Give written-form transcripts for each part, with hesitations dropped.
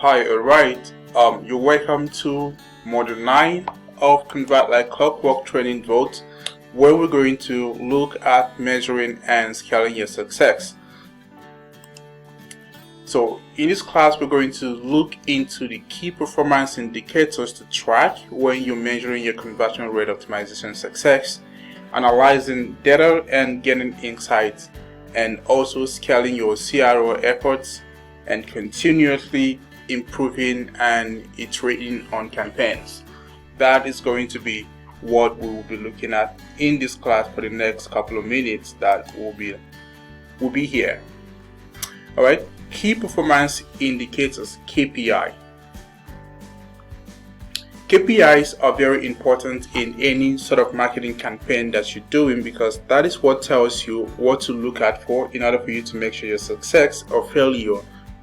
Hi, alright. You're welcome to Module 9 of Convert Like Clockwork Training Vote, where we're going to look at measuring and scaling your success. So in this class, we're going to look into the key performance indicators to track when you're measuring your conversion rate optimization success, analyzing data and getting insights, and also scaling your CRO efforts and continuously improving and iterating on campaigns. That is going to be what we will be looking at in this class for the next couple of minutes that will be here. All right, key performance indicators, KPI. KPIs are very important in any sort of marketing campaign that you're doing, because that is what tells you what to look at for in order for you to make sure your success or failure,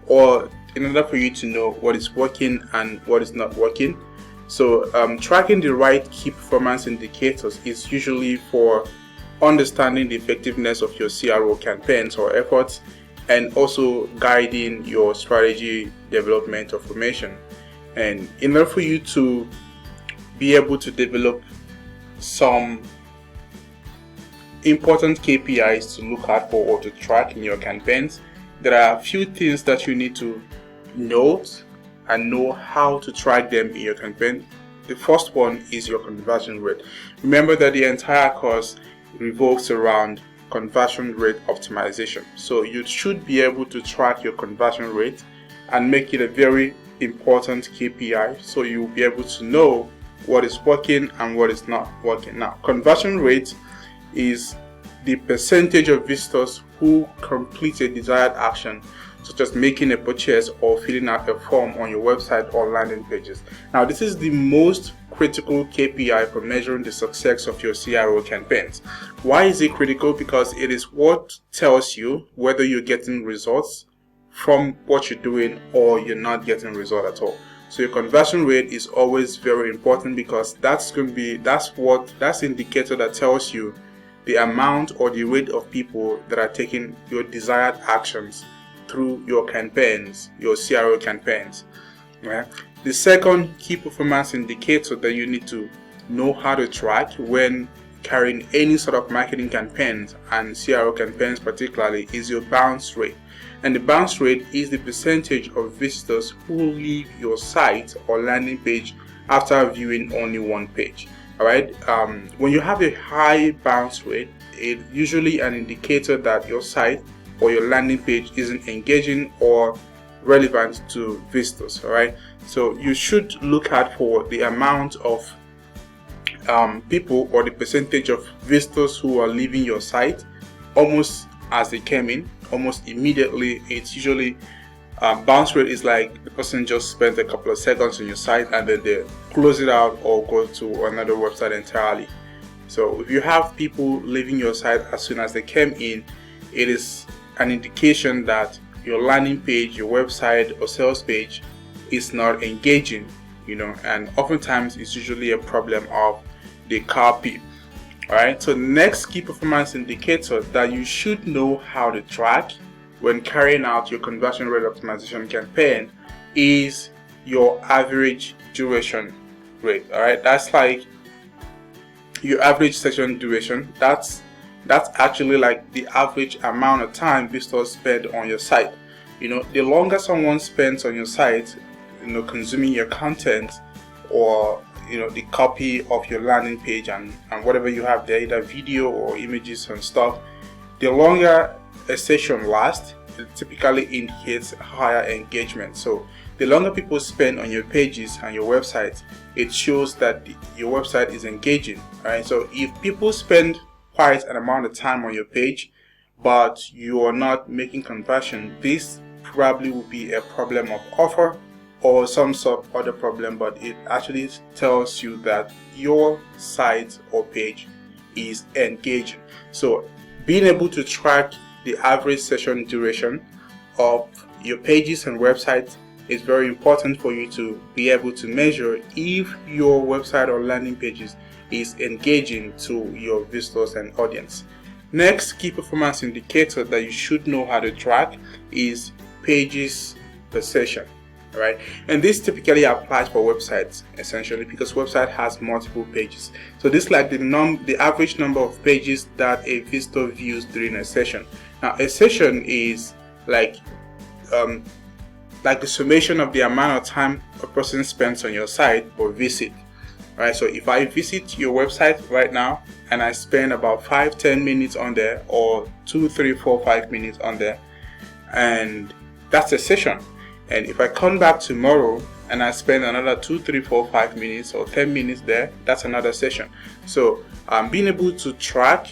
or in order for you to know what is working and what is not working. So tracking the right key performance indicators is usually for understanding the effectiveness of your CRO campaigns or efforts, and also guiding your strategy development or formation. And in order for you to be able to develop some important KPIs to look at for or to track in your campaigns, there are a few things that you need to note and know how to track them in your campaign. The first one is your conversion rate. Remember that the entire course revolves around conversion rate optimization. So you should be able to track your conversion rate and make it a very important KPI, so you'll be able to know what is working and what is not working. Now, conversion rate is the percentage of visitors who complete a desired action, such as making a purchase or filling out a form on your website or landing pages. Now, this is the most critical KPI for measuring the success of your CRO campaigns. Why is it critical? Because it is what tells you whether you're getting results from what you're doing or you're not getting result at all. So your conversion rate is always very important, because that's the indicator that tells you the amount or the rate of people that are taking your desired actions through your campaigns, your CRO campaigns. Right? The second key performance indicator that you need to know how to track when carrying any sort of marketing campaigns and CRO campaigns particularly is your bounce rate. And the bounce rate is the percentage of visitors who leave your site or landing page after viewing only one page. Alright, when you have a high bounce rate, it's usually an indicator that your site or your landing page isn't engaging or relevant to visitors. Alright, so you should look at for the amount of people or the percentage of visitors who are leaving your site almost as they came in, almost immediately. It's usually bounce rate is like the person just spent a couple of seconds on your site and then they close it out or go to another website entirely. So if you have people leaving your site as soon as they came in, it is an indication that your landing page, your website or sales page is not engaging, and oftentimes it's usually a problem of the copy. Alright, so the next key performance indicator that you should know how to track when carrying out your conversion rate optimization campaign is your average duration rate. Alright, that's like your average session duration. That's actually like the average amount of time visitors spend on your site. The longer someone spends on your site, consuming your content or the copy of your landing page and whatever you have there, either video or images and stuff, the longer a session lasts, it typically indicates higher engagement. So the longer people spend on your pages and your website, it shows that your website is engaging. Right? So if people spend quite an amount of time on your page, but you are not making conversion, this probably will be a problem of offer or some sort of other problem, but it actually tells you that your site or page is engaging. So being able to track the average session duration of your pages and websites is very important for you to be able to measure if your website or landing pages is engaging to your visitors and audience. Next key performance indicator that you should know how to track is pages per session. right? And this typically applies for websites essentially because website has multiple pages. So this is like the average number of pages that a visitor views during a session. Now a session is like the summation of the amount of time a person spends on your site or visit. Right, so if I visit your website right now and I spend about 5-10 minutes on there, or 2, 3, 4, 5 minutes on there, and that's a session. And if I come back tomorrow and I spend another 2, 3, 4, 5 minutes or 10 minutes there, that's another session. So being able to track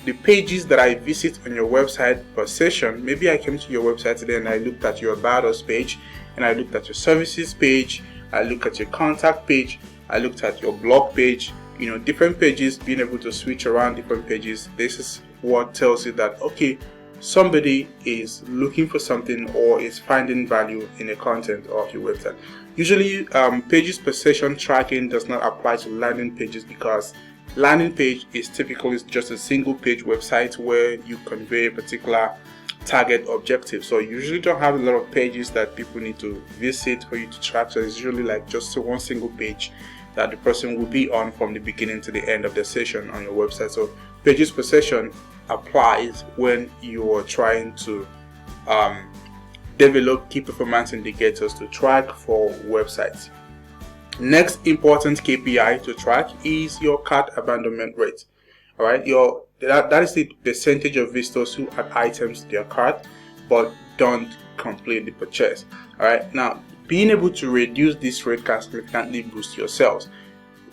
the pages that I visit on your website per session. Maybe I came to your website today and I looked at your About Us page, and I looked at your services page, I looked at your contact page, I looked at your blog page, different pages. Being able to switch around different pages, this is what tells you that, okay, somebody is looking for something or is finding value in the content of your website. Usually pages per session tracking does not apply to landing pages, because landing page is typically just a single page website where you convey a particular target objective. So you usually don't have a lot of pages that people need to visit for you to track. So it's usually like just one single page that the person will be on from the beginning to the end of the session on your website. So pages per session applies when you are trying to develop key performance indicators to track for websites. Next important KPI to track is your cart abandonment rate. All right, that is the percentage of visitors who add items to their cart but don't complete the purchase. All right, now being able to reduce this rate can significantly boost your sales.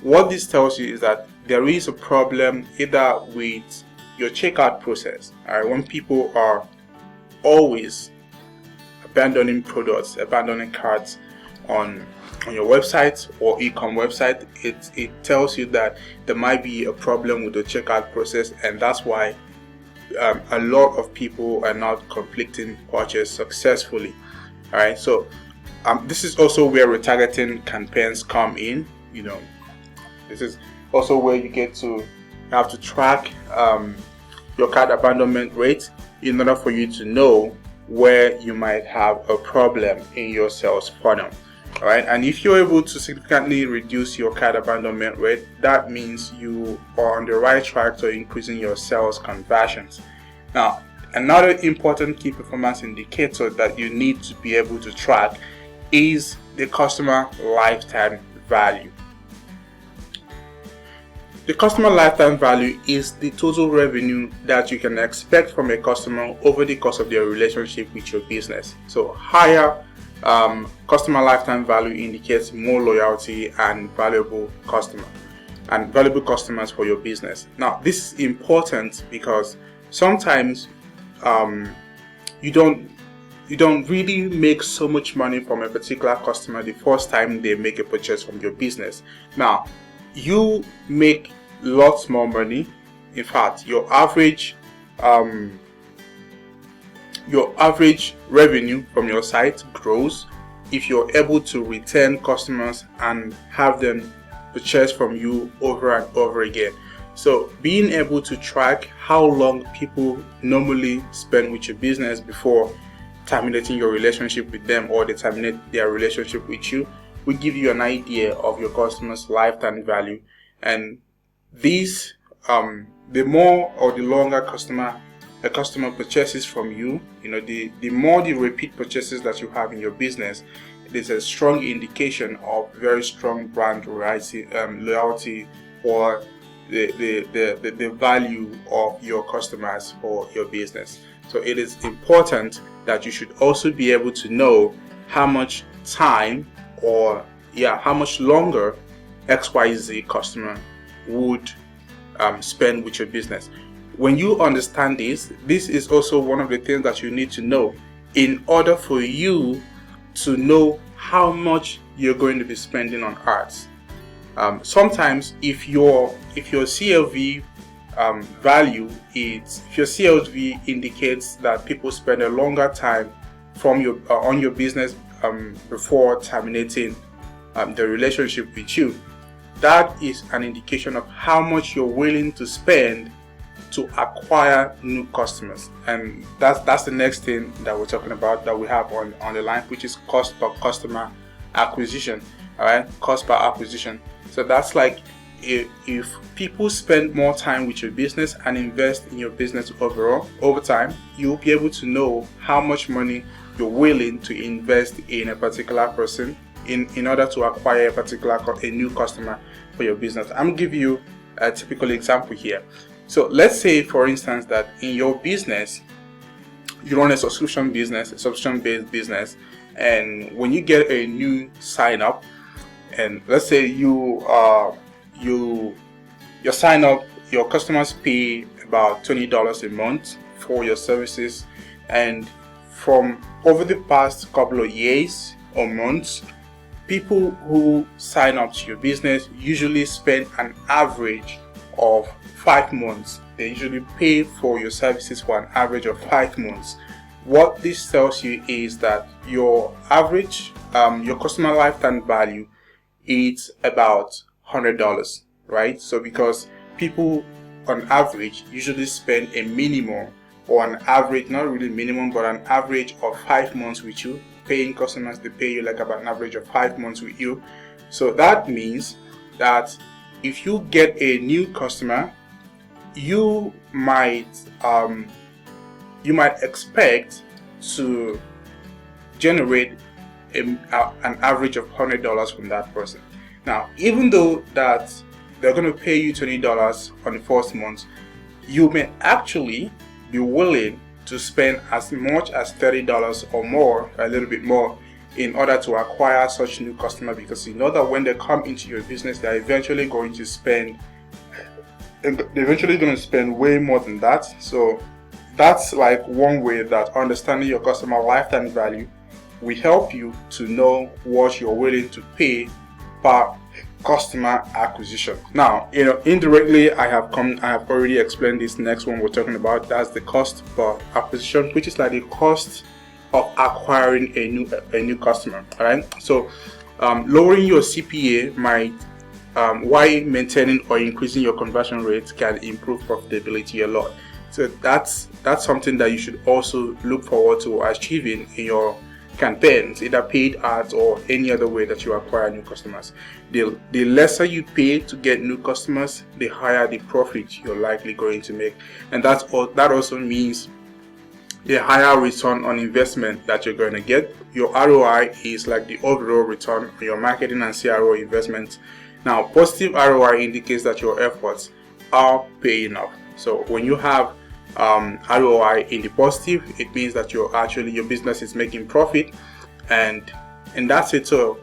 What this tells you is that there is a problem either with your checkout process. All right, when people are always abandoning products, abandoning carts on your website or e-com website, it tells you that there might be a problem with the checkout process, and that's why a lot of people are not completing purchase successfully. All right, so this is also where retargeting campaigns come in. This is also where you have to track your cart abandonment rate in order for you to know where you might have a problem in your sales funnel. All right, and if you're able to significantly reduce your cart abandonment rate, that means you are on the right track to increasing your sales conversions. Now, another important key performance indicator that you need to be able to track is the customer lifetime value. The customer lifetime value is the total revenue that you can expect from a customer over the course of their relationship with your business. So higher customer lifetime value indicates more loyalty and valuable customers for your business. Now, this is important because sometimes you don't really make so much money from a particular customer the first time they make a purchase from your business. Now, you make lots more money. In fact, your average revenue from your site grows if you're able to retain customers and have them purchase from you over and over again. So being able to track how long people normally spend with your business before terminating your relationship with them, or they terminate their relationship with you, will give you an idea of your customer's lifetime value. And these the more or the longer a customer purchases from you, the more the repeat purchases that you have in your business, it is a strong indication of very strong brand loyalty, or the value of your customers for your business. So it is important that you should also be able to know how much time how much longer XYZ customer would spend with your business. When you understand this is also one of the things that you need to know in order for you to know how much you're going to be spending on ads. Sometimes if your CLV value if your CLV indicates that people spend a longer time on your business before terminating the relationship with you, that is an indication of how much you're willing to spend to acquire new customers. And that's the next thing that we're talking about, that we have on the line, which is cost per customer acquisition. All right, cost per acquisition. So that's like, if people spend more time with your business and invest in your business overall over time, you'll be able to know how much money you're willing to invest in a particular person in order to acquire a new customer for your business. I'm gonna give you a typical example here. So let's say, for instance, that in your business you run a subscription-based business, and when you get a new sign up, and let's say you sign up, your customers pay about $20 a month for your services, and from over the past couple of years or months, people who sign up to your business usually spend an average of 5 months. They usually pay for your services for an average of 5 months. What this tells you is that your average, your customer lifetime value is about $100, right? So because people on average usually spend a minimum, or an average, not really minimum, but an average of 5 months with you. Paying customers, they pay you like about an average of 5 months with you. So that means that if you get a new customer, you might expect to generate an average of $100 from that person. Now, even though that they're going to pay you $20 on the first month, you may actually be willing to spend as much as $30 or more, a little bit more, in order to acquire such new customer, because you know that when they come into your business, they're eventually going to spend way more than that. So that's like one way that understanding your customer lifetime value will help you to know what you're willing to pay per customer acquisition. Now, indirectly, I have already explained this next one we're talking about. That's the cost per acquisition, which is like the cost of acquiring a new customer. All right. So, lowering your CPA might, while maintaining or increasing your conversion rate, can improve profitability a lot. So that's something that you should also look forward to achieving in your campaigns, either paid ads or any other way that you acquire new customers. The lesser you pay to get new customers, the higher the profit you're likely going to make, and that also means the higher return on investment that you're going to get. Your ROI is like the overall return on your marketing and CRO investments. Now, positive ROI indicates that your efforts are paying off. So when you have ROI in the positive, it means that your business is making profit, and that's it. So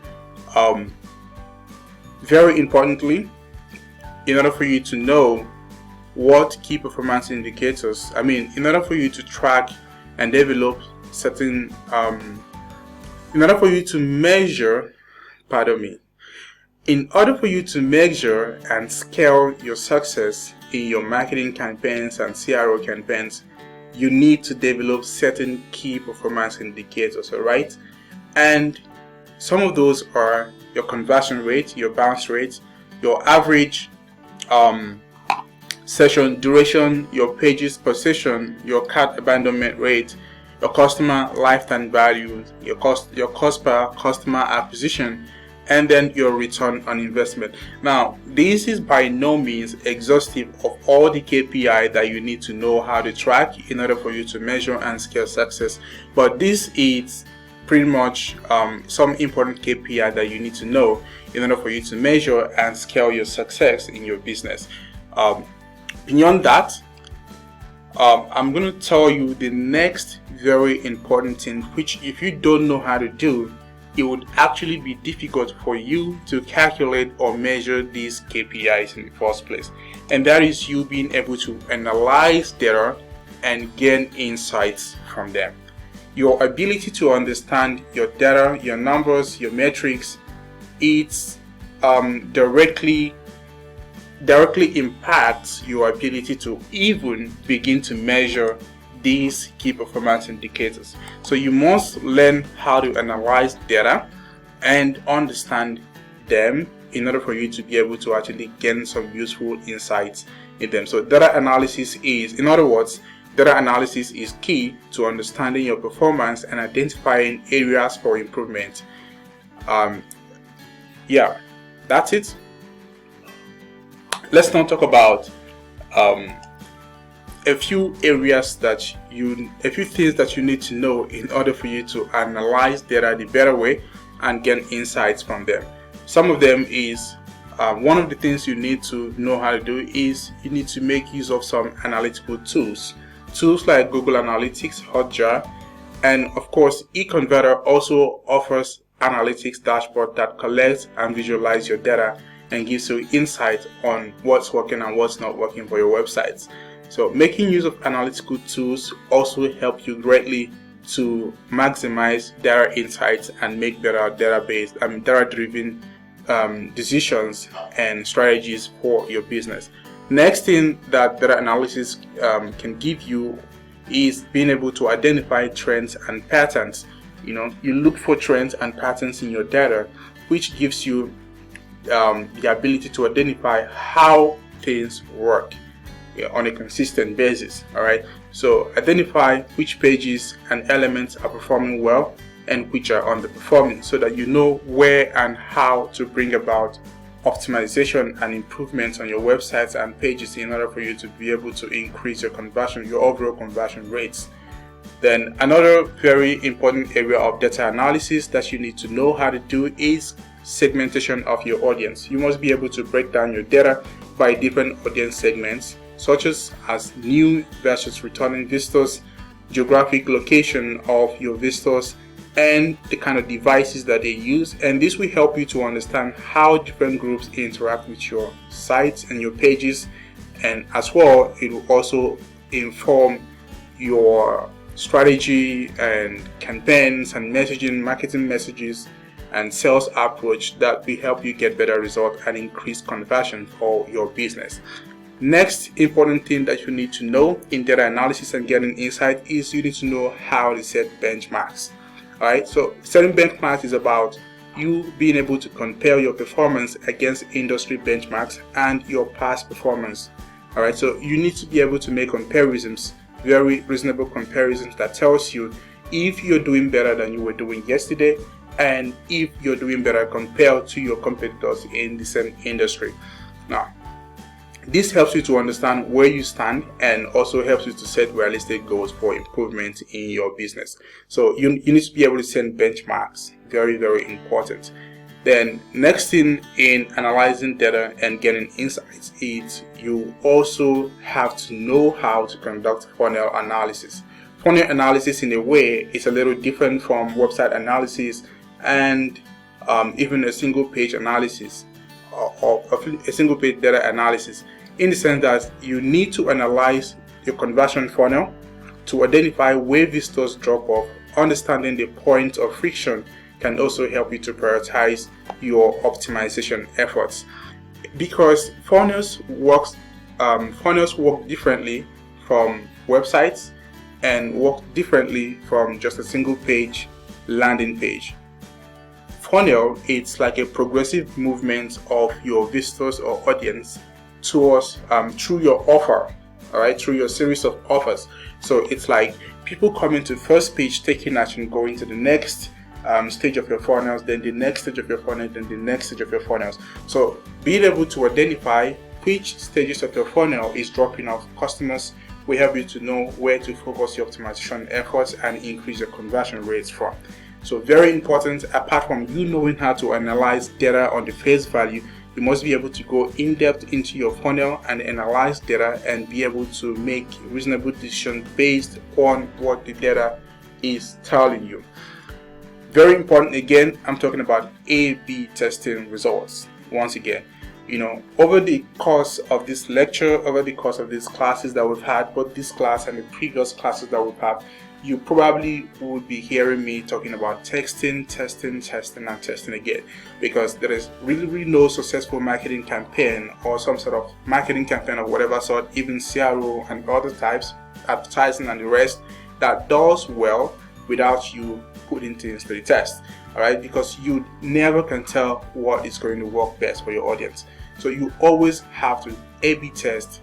very importantly, in order for you to know what key performance indicators, in order for you to track and develop certain, in order for you to measure and scale your success in your marketing campaigns and CRO campaigns, you need to develop certain key performance indicators, all right? And some of those are your conversion rate, your bounce rate, your average session duration, your pages per session, your cart abandonment rate, your customer lifetime value, your cost per customer acquisition, and then your return on investment. Now, this is by no means exhaustive of all the KPI that you need to know how to track in order for you to measure and scale success, but this is pretty much some important KPI that you need to know in order for you to measure and scale your success in your business. Beyond that, I'm going to tell you the next very important thing, which if you don't know how to do, it would actually be difficult for you to calculate or measure these KPIs in the first place. And that is you being able to analyze data and gain insights from them. Your ability to understand your data, your numbers, your metrics, it's directly impacts your ability to even begin to measure these key performance indicators. So you must learn how to analyze data and understand them in order for you to be able to actually gain some useful insights in them. So data analysis is, in other words, data analysis is key to understanding your performance and identifying areas for improvement. Yeah, that's it. Let's now talk about a few things that you need to know in order for you to analyze data the better way and get insights from them. Some of them is one of the things you need to know how to do is you need to make use of some analytical tools like Google Analytics, Hotjar, and of course eConverter also offers analytics dashboard that collects and visualizes your data and gives you insight on what's working and what's not working for your websites. So making use of analytical tools also help you greatly to maximize data insights and make better data-driven decisions and strategies for your business. Next thing that data analysis can give you is being able to identify trends and patterns. You look for trends and patterns in your data, which gives you the ability to identify how things work on a consistent basis. All right, so identify which pages and elements are performing well and which are underperforming, so that you know where and how to bring about optimization and improvements on your websites and pages in order for you to be able to increase your overall conversion rates. Then another very important area of data analysis that you need to know how to do is segmentation of your audience. You must be able to break down your data by different audience segments, such as new versus returning visitors, geographic location of your visitors, and the kind of devices that they use. And this will help you to understand how different groups interact with your sites and your pages, and as well it will also inform your strategy and campaigns and marketing messages and sales approach that will help you get better results and increase conversion for your business. Next important thing that you need to know in data analysis and getting insight is you need to know how to set benchmarks. Alright, so setting benchmarks is about you being able to compare your performance against industry benchmarks and your past performance. Alright, so you need to be able to make comparisons, very reasonable comparisons that tells you if you're doing better than you were doing yesterday and if you're doing better compared to your competitors in the same industry. Now, this helps you to understand where you stand and also helps you to set realistic goals for improvement in your business. So you need to be able to set benchmarks. Very, very important. Then next thing in analyzing data and getting insights is you also have to know how to conduct funnel analysis. Funnel analysis in a way is a little different from website analysis and even a single page analysis or a single page data analysis, in the sense that you need to analyze your conversion funnel to identify where visitors drop off. Understanding the point of friction can also help you to prioritize your optimization efforts, because funnels work differently from websites and work differently from just a single page landing page. Funnel, it's like a progressive movement of your visitors or audience towards through your offer, all right, through your series of offers. So it's like people coming to first page, taking action, going to the next stage of your funnels, then the next stage of your funnel, then the next stage of your funnels. So being able to identify which stages of your funnel is dropping off customers will help you to know where to focus your optimization efforts and increase your conversion rates from. So very important, apart from you knowing how to analyze data on the face value, you must be able to go in depth into your funnel and analyze data and be able to make reasonable decisions based on what the data is telling you. Very important, again, I'm talking about A/B testing results. Once again, over the course of this lecture, over the course of these classes that we've had, both this class and the previous classes that we've had, you probably would be hearing me talking about testing, and testing again, because there is really no successful marketing campaign or some sort of marketing campaign of whatever sort, even CRO and other types, advertising and the rest, that does well without you putting things to the test. All right, because you never can tell what is going to work best for your audience. So you always have to A/B test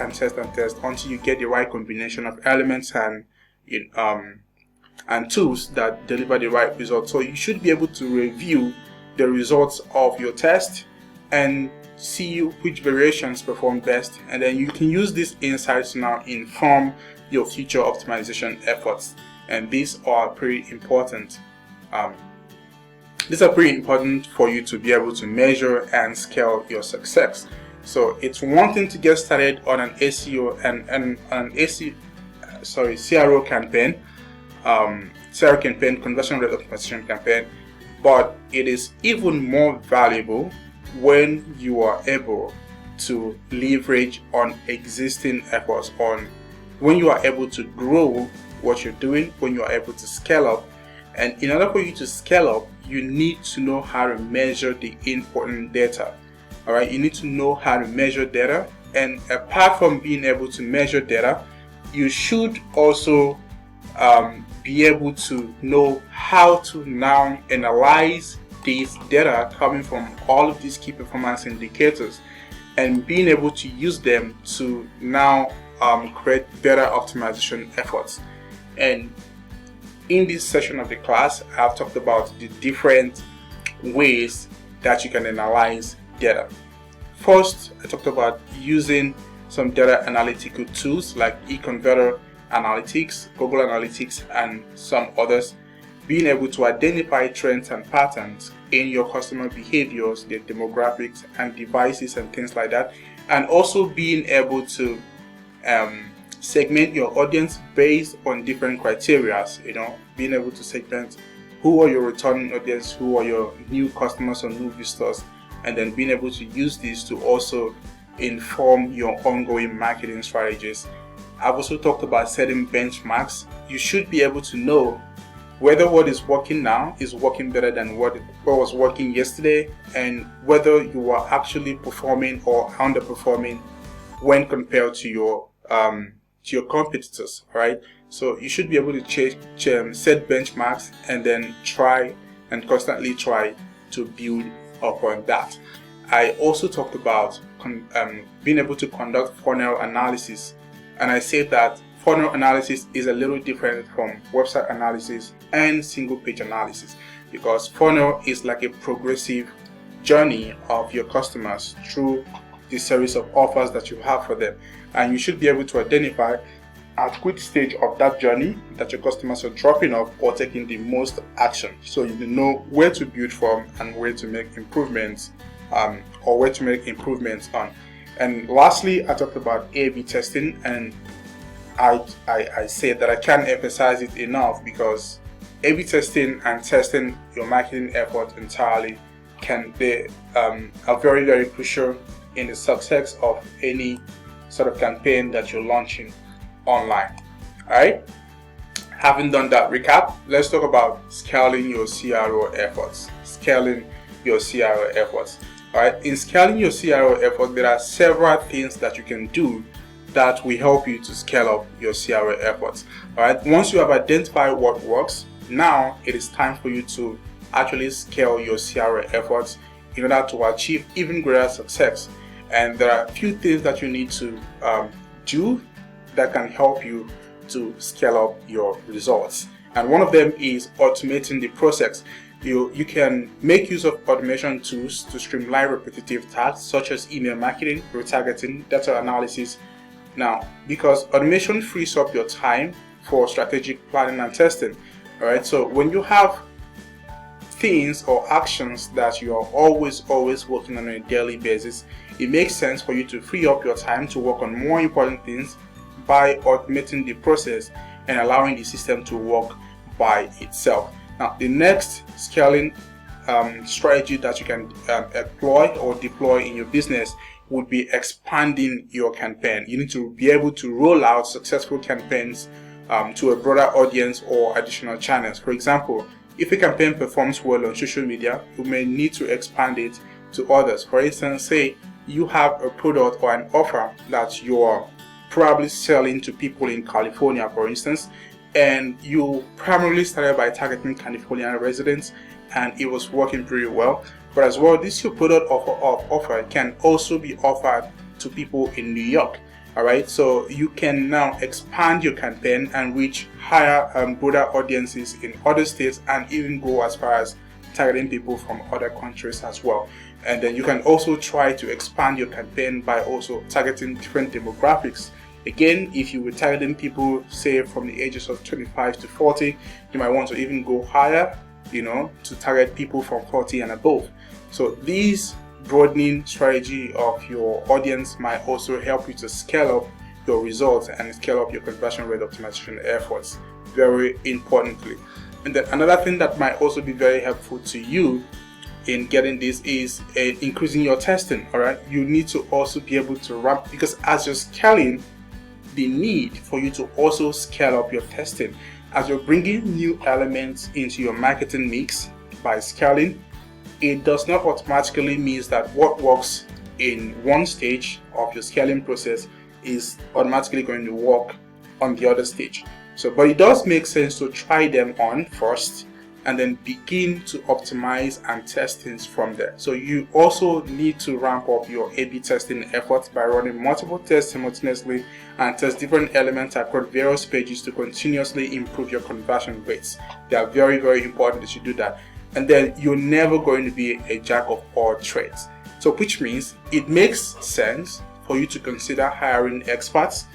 and test until you get the right combination of elements and tools that deliver the right results. So you should be able to review the results of your test and see which variations perform best, and then you can use these insights to now inform your future optimization efforts. And these are pretty important. These are pretty important for you to be able to measure and scale your success. So it's one thing to get started on an SEO and CRO campaign, conversion rate optimization campaign, but it is even more valuable when you are able to leverage on existing efforts, when you are able to grow what you're doing, when you are able to scale up. And in order for you to scale up, you need to know how to measure the important data. All right, you need to know how to measure data, and apart from being able to measure data, you should also be able to know how to now analyze these data coming from all of these key performance indicators, and being able to use them to now create better optimization efforts. And in this session of the class, I've talked about the different ways that you can analyze data. First, I talked about using some data analytical tools like eConverter Analytics, Google Analytics, and some others. Being able to identify trends and patterns in your customer behaviors, their demographics and devices and things like that, and also being able to segment your audience based on different criteria. Being able to segment who are your returning audience, who are your new customers or new visitors, and then being able to use this to also inform your ongoing marketing strategies. I've also talked about setting benchmarks. You should be able to know whether what is working now is working better than what was working yesterday, and whether you are actually performing or underperforming when compared to your competitors, right? So you should be able to set benchmarks and then try and constantly try to build upon that. I also talked about being able to conduct funnel analysis, and I said that funnel analysis is a little different from website analysis and single page analysis, because funnel is like a progressive journey of your customers through the series of offers that you have for them, and you should be able to identify at which stage of that journey that your customers are dropping off or taking the most action, so you know where to build from and where to make improvements on. And lastly, I talked about A/B testing, and I said that I can't emphasize it enough, because A/B testing and testing your marketing efforts entirely are very, very crucial in the success of any sort of campaign that you're launching online. Alright, having done that recap, let's talk about scaling your CRO efforts. Alright, in scaling your CRO effort, there are several things that you can do that will help you to scale up your CRO efforts. Alright, once you have identified what works, now it is time for you to actually scale your CRO efforts in order to achieve even greater success. And there are a few things that you need to do that can help you to scale up your results. And one of them is automating the process. You can make use of automation tools to streamline repetitive tasks such as email marketing, retargeting, data analysis. Now, because automation frees up your time for strategic planning and testing. Alright, so when you have things or actions that you are always working on a daily basis, it makes sense for you to free up your time to work on more important things by automating the process and allowing the system to work by itself. Now, the next scaling strategy that you can employ or deploy in your business would be expanding your campaign. You need to be able to roll out successful campaigns to a broader audience or additional channels. For example, if a campaign performs well on social media, you may need to expand it to others. For instance, say you have a product or an offer that you are probably selling to people in California, for instance, and you primarily started by targeting California residents, and it was working pretty well. But as well, this your product offer can also be offered to people in New York. All right, so you can now expand your campaign and reach higher, broader audiences in other states, and even go as far as targeting people from other countries as well. And then you can also try to expand your campaign by also targeting different demographics. Again, if you were targeting people, say, from the ages of 25 to 40, you might want to even go higher, to target people from 40 and above. So these broadening strategy of your audience might also help you to scale up your results and scale up your conversion rate optimization efforts, very importantly. And then another thing that might also be very helpful to you in getting this is increasing your testing. All right, you need to also be able to ramp, because as you're scaling, the need for you to also scale up your testing. As you're bringing new elements into your marketing mix by scaling, it does not automatically mean that what works in one stage of your scaling process is automatically going to work on the other stage. But it does make sense to try them on first and then begin to optimize and test things from there. So you also need to ramp up your A/B testing efforts by running multiple tests simultaneously and test different elements across various pages to continuously improve your conversion rates. They are very, very important that you do that. And then you're never going to be a jack of all trades. So which means it makes sense for you to consider hiring experts,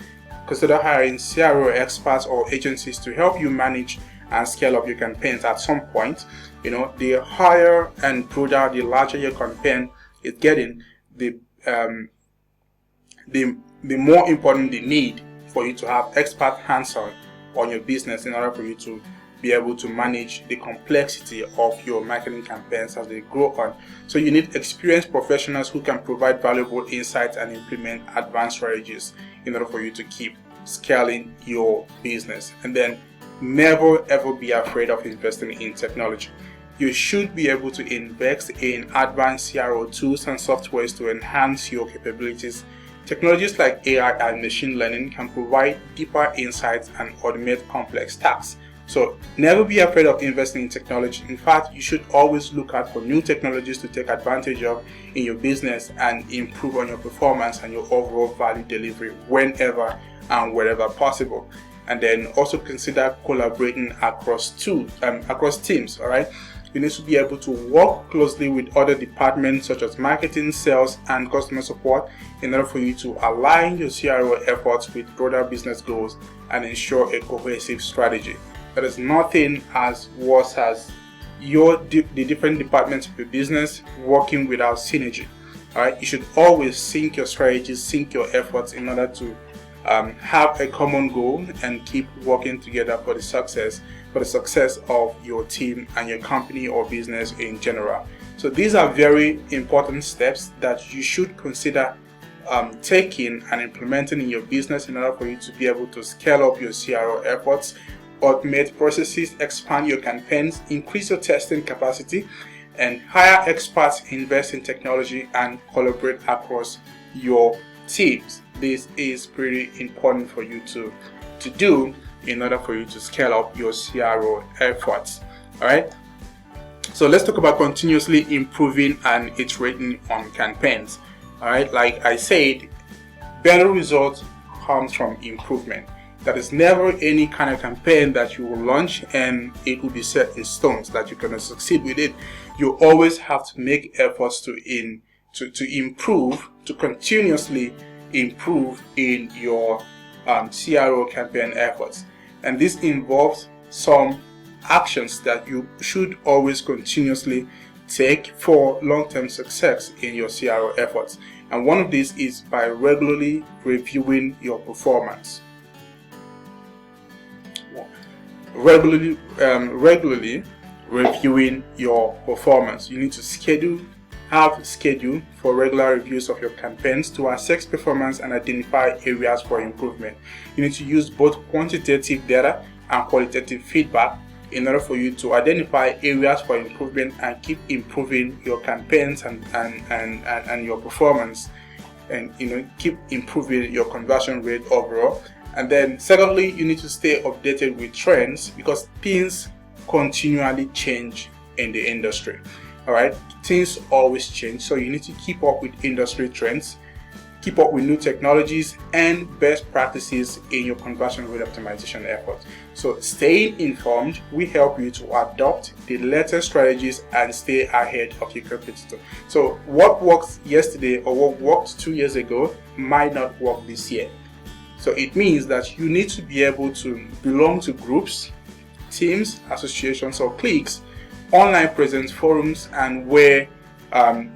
consider hiring CRO experts or agencies to help you manage and scale up your campaigns at some point. The higher and broader, the larger your campaign is getting, the more important the need for you to have expert hands-on on your business in order for you to be able to manage the complexity of your marketing campaigns as they grow on. So you need experienced professionals who can provide valuable insights and implement advanced strategies in order for you to keep scaling your business. And then never ever be afraid of investing in technology. You should be able to invest in advanced CRO tools and softwares to enhance your capabilities. Technologies like AI and machine learning can provide deeper insights and automate complex tasks. So never be afraid of investing in technology. In fact, you should always look out for new technologies to take advantage of in your business and improve on your performance and your overall value delivery whenever and wherever possible. And then also consider collaborating across teams. All right, you need to be able to work closely with other departments such as marketing, sales, and customer support in order for you to align your CRO efforts with broader business goals and ensure a cohesive strategy. There is nothing as worse as the different departments of your business working without synergy. All right, you should always sync your strategies, sync your efforts in order to have a common goal and keep working together for the success of your team and your company or business in general. So these are very important steps that you should consider taking and implementing in your business in order for you to be able to scale up your CRO efforts, automate processes, expand your campaigns, increase your testing capacity, and hire experts, invest in technology, and collaborate across your teams. This is pretty important for you to do in order for you to scale up your CRO efforts. All right. So let's talk about continuously improving and iterating on campaigns. All right. Like I said, better results comes from improvement. There is never any kind of campaign that you will launch and it will be set in stones that you're going to succeed with it. You always have to make efforts to improve, to continuously improve in your CRO campaign efforts. And this involves some actions that you should always continuously take for long-term success in your CRO efforts. And one of these is by regularly reviewing your performance. Regularly reviewing your performance. You need to have a schedule for regular reviews of your campaigns to assess performance and identify areas for improvement. You need to use both quantitative data and qualitative feedback in order for you to identify areas for improvement and keep improving your campaigns and your performance, and keep improving your conversion rate overall. And then secondly, you need to stay updated with trends because things continually change in the industry. All right, things always change, so you need to keep up with industry trends, keep up with new technologies and best practices in your conversion rate optimization efforts. So staying informed will help you to adopt the latest strategies and stay ahead of your competitor. So what worked yesterday or what worked 2 years ago might not work this year. So it means that you need to be able to belong to groups, teams, associations or cliques, online presence, forums, and where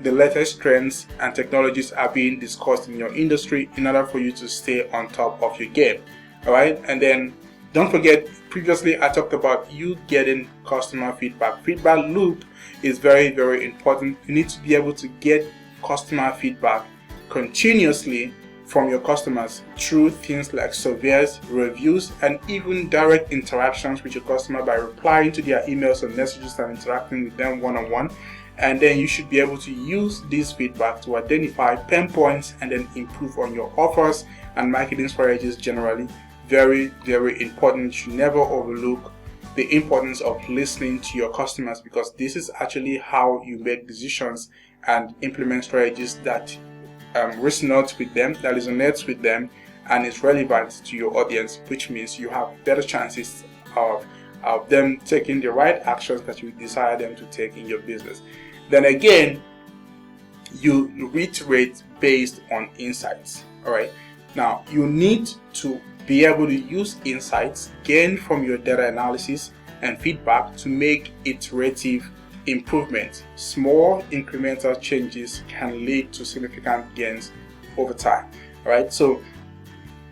the latest trends and technologies are being discussed in your industry in order for you to stay on top of your game. All right, and then don't forget, previously I talked about you getting customer feedback. Feedback loop is very, very important. You need to be able to get customer feedback continuously from your customers through things like surveys, reviews, and even direct interactions with your customer by replying to their emails and messages and interacting with them one-on-one. And then you should be able to use this feedback to identify pain points and then improve on your offers and marketing strategies generally. Very, very important. You should never overlook the importance of listening to your customers, because this is actually how you make decisions and implement strategies that resonates with them and is relevant to your audience, which means you have better chances of them taking the right actions that you desire them to take in your business. Then again, you reiterate based on insights. All right, now you need to be able to use insights gained from your data analysis and feedback to make iterative improvement. Small incremental changes can lead to significant gains over time. All right, so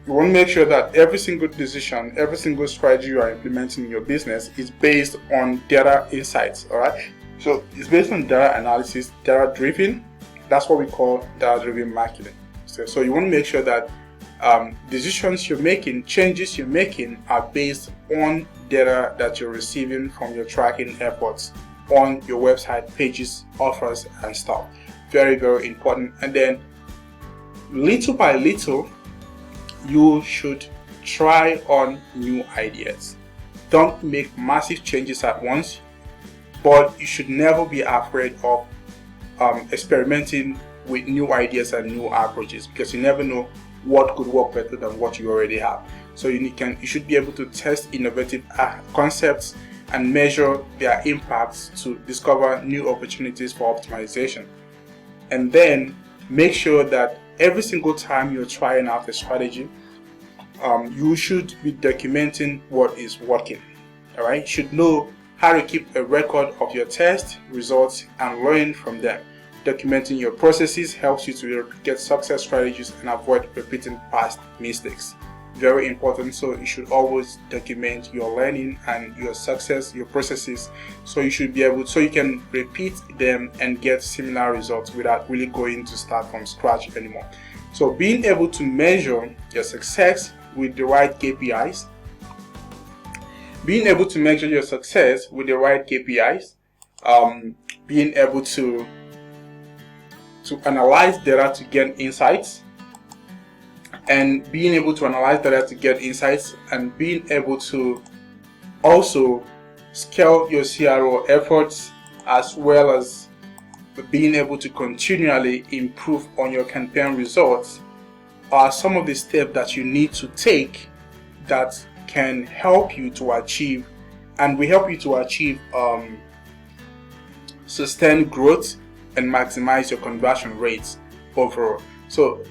you want to make sure that every single decision, every single strategy you are implementing in your business is based on data insights. All right, so it's based on data analysis, data driven. That's what we call data driven marketing. So you want to make sure that decisions you're making, changes you're making are based on data that you're receiving from your tracking efforts on your website, pages, offers, and stuff. Very, very important. And then little by little, you should try on new ideas. Don't make massive changes at once, but you should never be afraid of experimenting with new ideas and new approaches, because you never know what could work better than what you already have. So you should be able to test innovative concepts and measure their impacts to discover new opportunities for optimization. And then make sure that every single time you're trying out a strategy, you should be documenting what is working. All right, you should know how to keep a record of your test results and learn from them. Documenting your processes helps you to get success strategies and avoid repeating past mistakes. Very important. So you should always document your learning and your success, your processes, so you can repeat them and get similar results without really going to start from scratch anymore. So being able to measure your success with the right KPIs, being able to analyze data to gain insights, and being able to analyze data to get insights, and being able to also scale your CRO efforts, as well as being able to continually improve on your campaign results, are some of the steps that you need to take that can help you to achieve sustained growth and maximize your conversion rates overall. So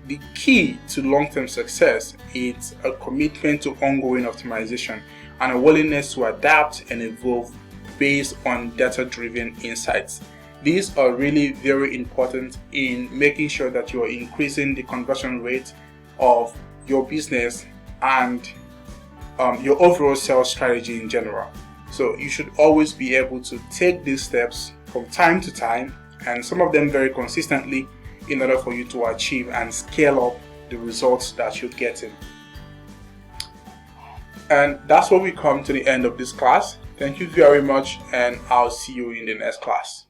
the key to long-term success is a commitment to ongoing optimization and a willingness to adapt and evolve based on data-driven insights. These are really very important in making sure that you are increasing the conversion rate of your business and your overall sales strategy in general. So you should always be able to take these steps from time to time, and some of them very consistently, in order for you to achieve and scale up the results that you're getting. And that's where we come to the end of this class. Thank you very much, and I'll see you in the next class.